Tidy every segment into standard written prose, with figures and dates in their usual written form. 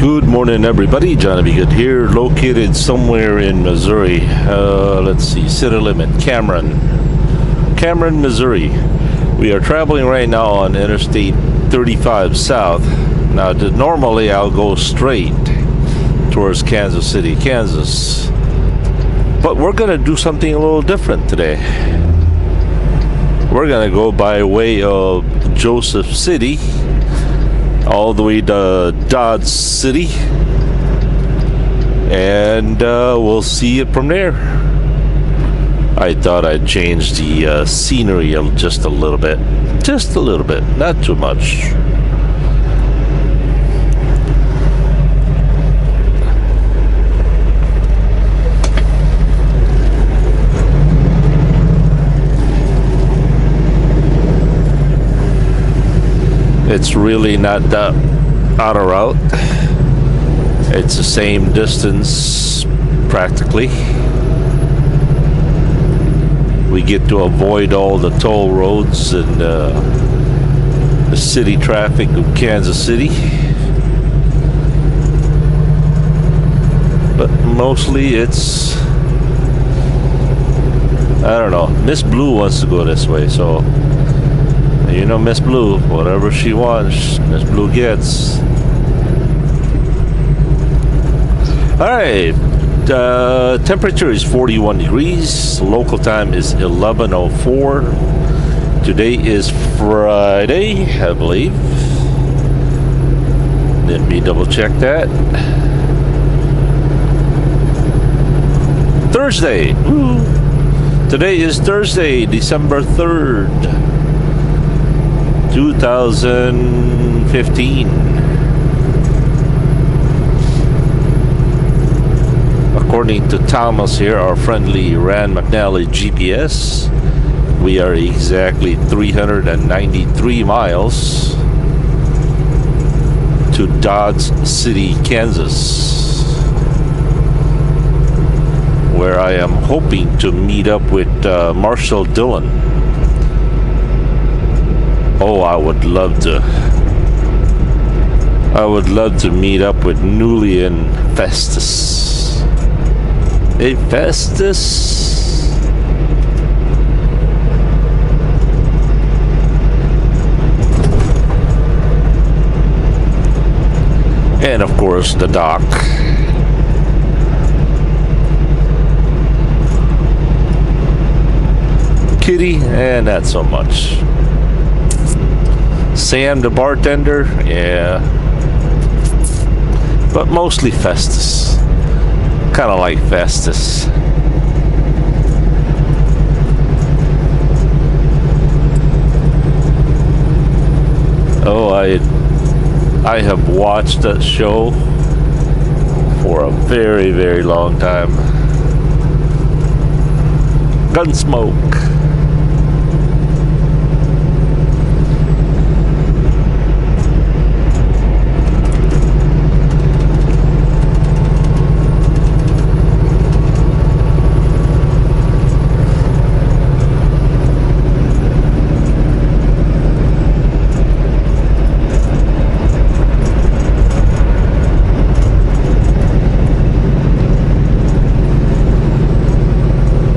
Good morning, everybody. Johnny B. Good here, located somewhere in Missouri. Let's see, city limit, Cameron, Missouri. We are traveling right now on Interstate 35 South. Now, normally I'll go straight towards Kansas City, Kansas. But we're going to do something a little different today. We're going to go by way of Joseph City, all the way to Dodge City, and we'll see it from there. I thought I'd change the scenery just a little bit, not too much. It's really not that out of route. It's the same distance practically. We get to avoid all the toll roads and the city traffic of Kansas City. But mostly it's, I don't know, Miss Blue wants to go this way, so you know, Miss Blue, whatever she wants, Miss Blue gets. Alright, temperature is 41 degrees. Local time is 11:04. Today is Friday, I believe. Let me double check that. Thursday. Woo. Today is Thursday, December 3rd. 2015. According to Thomas here, our friendly Rand McNally GPS, we are exactly 393 miles to Dodge City, Kansas, where I am hoping to meet up with Marshall Dillon. Oh, I would love to meet up with Newly and Festus. Hey, Festus. And of course, the Doc. Kitty, and not so much. Sam the bartender, yeah, but mostly Festus. Kind of like Festus. Oh, I have watched that show for a very, very long time. Gunsmoke.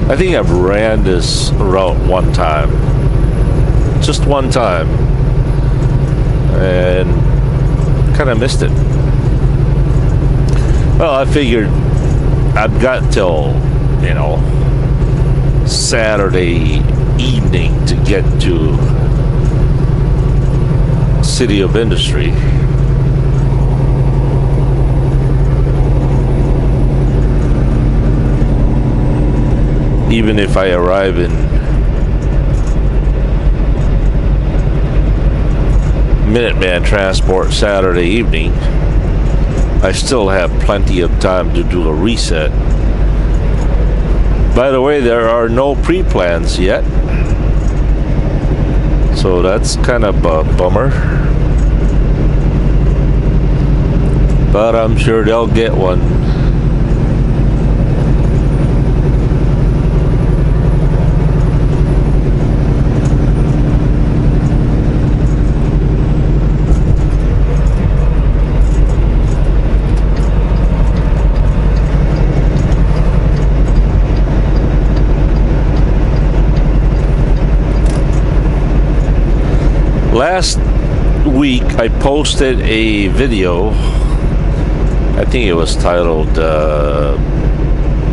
I think I've ran this route one time, just one time, and kind of missed it. Well, I figured I've got till, you know, Saturday evening to get to City of Industry. Even if I arrive in Minuteman Transport Saturday evening, I still have plenty of time to do a reset. By the way, there are no pre-plans yet, so that's kind of a bummer. But I'm sure they'll get one. week I posted a video. I think it was titled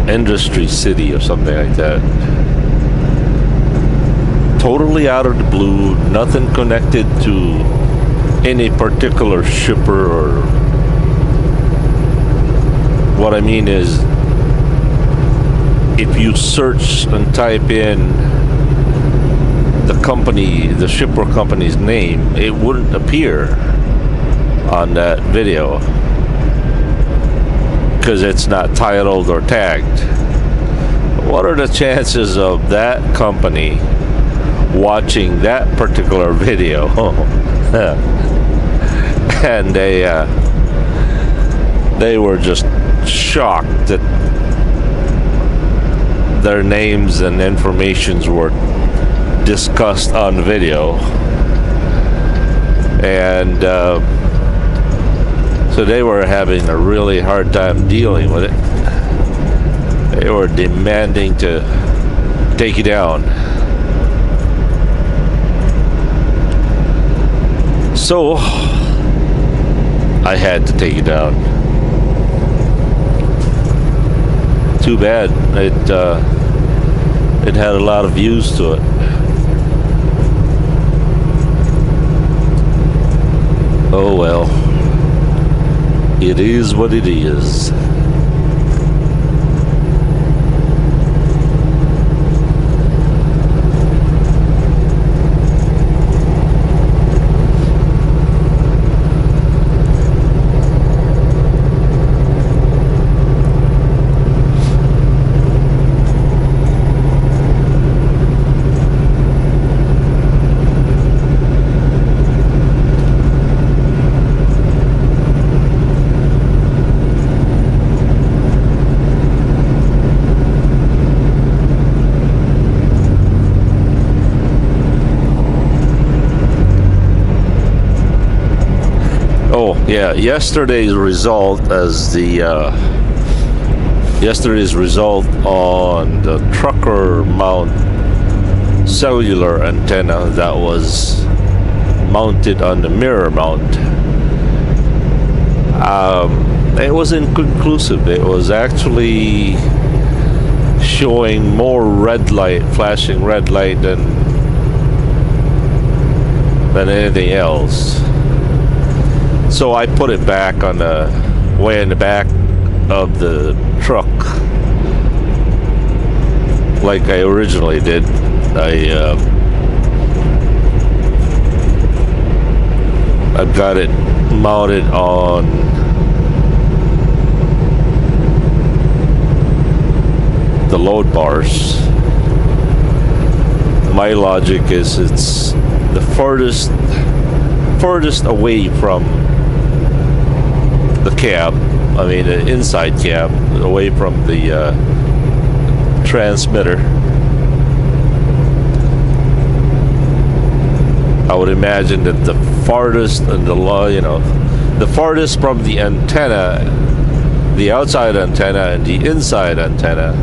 Industry City or something like that. Totally out of the blue, nothing connected to any particular shipper. Or what I mean is, if you search and type in the company, the shipper company's name, it wouldn't appear on that video because it's not titled or tagged. What are the chances of that company watching that particular video? And they were just shocked that their names and informations were discussed on video. And so they were having a really hard time dealing with it. They were demanding to take it down. So I had to take it down. Too bad. It had a lot of views to it. Oh well. It is what it is. Yeah, yesterday's result on the trucker mount cellular antenna that was mounted on the mirror mount. It was inconclusive. It was actually showing more red light, flashing red light than anything else. So I put it back on the way in the back of the truck like I originally did. I've got it mounted on the load bars. My logic is it's the furthest away from the cab, I mean the inside cab, away from the transmitter. I would imagine that the farthest and the farthest from the antenna, the outside antenna and the inside antenna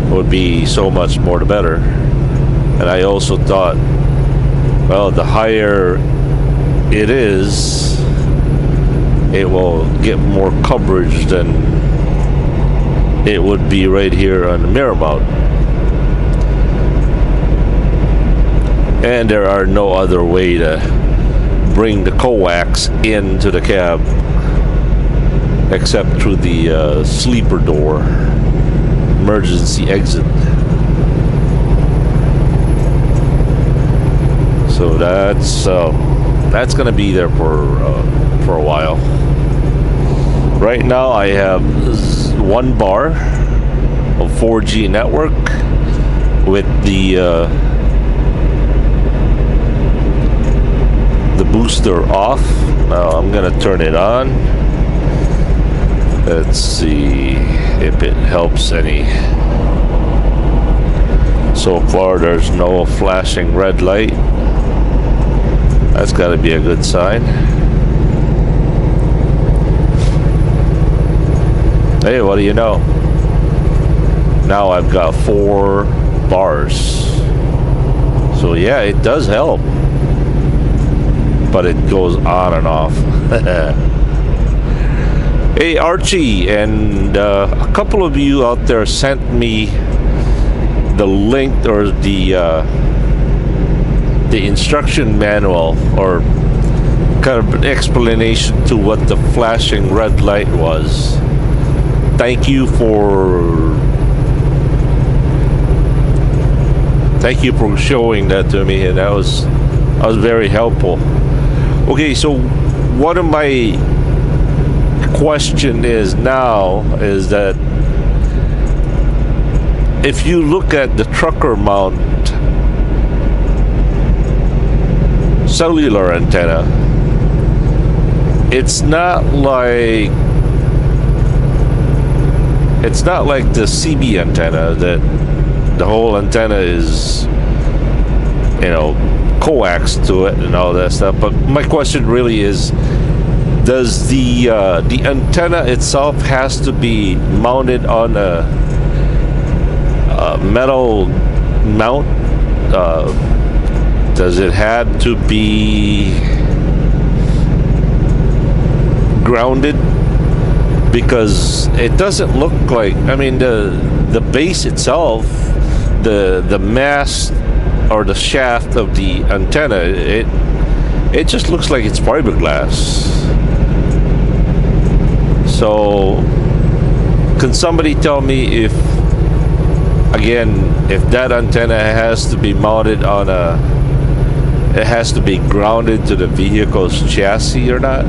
would be so much more the better. And I also thought, well, the higher it is, it will get more coverage than it would be right here on the mirror mount. And there are no other way to bring the coax into the cab except through the sleeper door, emergency exit. So that's going to be there for a while. Right now I have 1 bar of 4G network with the booster off. Now I'm gonna turn it on. Let's see if it helps any. So far there's no flashing red light. That's got to be a good sign. Hey, what do you know? Now I've got 4 bars. So yeah, it does help. but it goes on and off. Hey Archie, and a couple of you out there sent me the link or the instruction manual, or kind of an explanation to what the flashing red light was. Thank you for showing that to me, and that was very helpful. Okay, so what am my question is now is that if you look at the trucker mount cellular antenna, it's not like the CB antenna that the whole antenna is, you know, coax to it and all that stuff. But my question really is, does the antenna itself has to be mounted on a metal mount? Does it have to be grounded? Because it doesn't look like, I mean, the base itself, the mast or the shaft of the antenna, it just looks like it's fiberglass. So can somebody tell me if that antenna has to be mounted on it has to be grounded to the vehicle's chassis or not?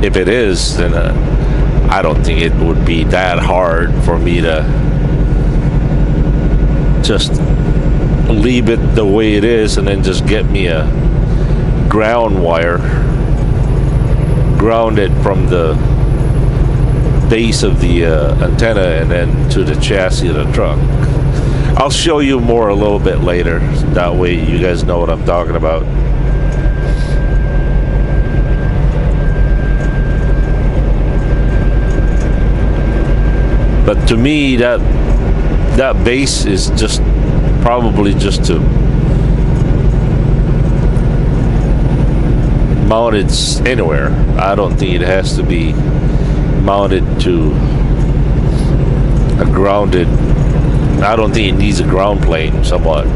If it is, then I don't think it would be that hard for me to just leave it the way it is and then just get me a ground wire, ground it from the base of the antenna and then to the chassis of the truck. I'll show you more a little bit later, that way you guys know what I'm talking about. But to me, that base is just probably just to mount it anywhere. I don't think it has to be mounted to a grounded. I don't think it needs a ground plane somewhat.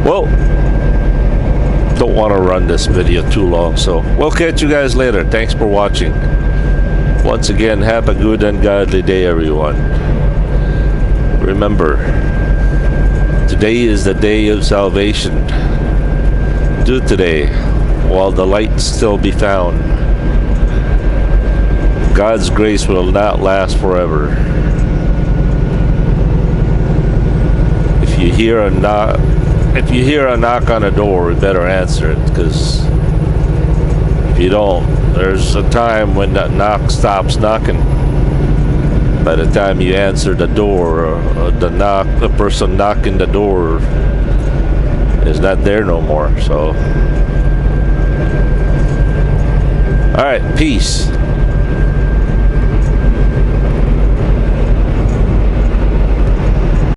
Well, don't want to run this video too long, so we'll catch you guys later. Thanks for watching. Once again, have a good and godly day, everyone. Remember, today is the day of salvation. Do it today while the light still be found. God's grace will not last forever. If you hear a knock on a door, you better answer it, because if you don't, there's a time when that knock stops knocking. By the time you answer the door, the person knocking the door is not there no more. So, all right, peace.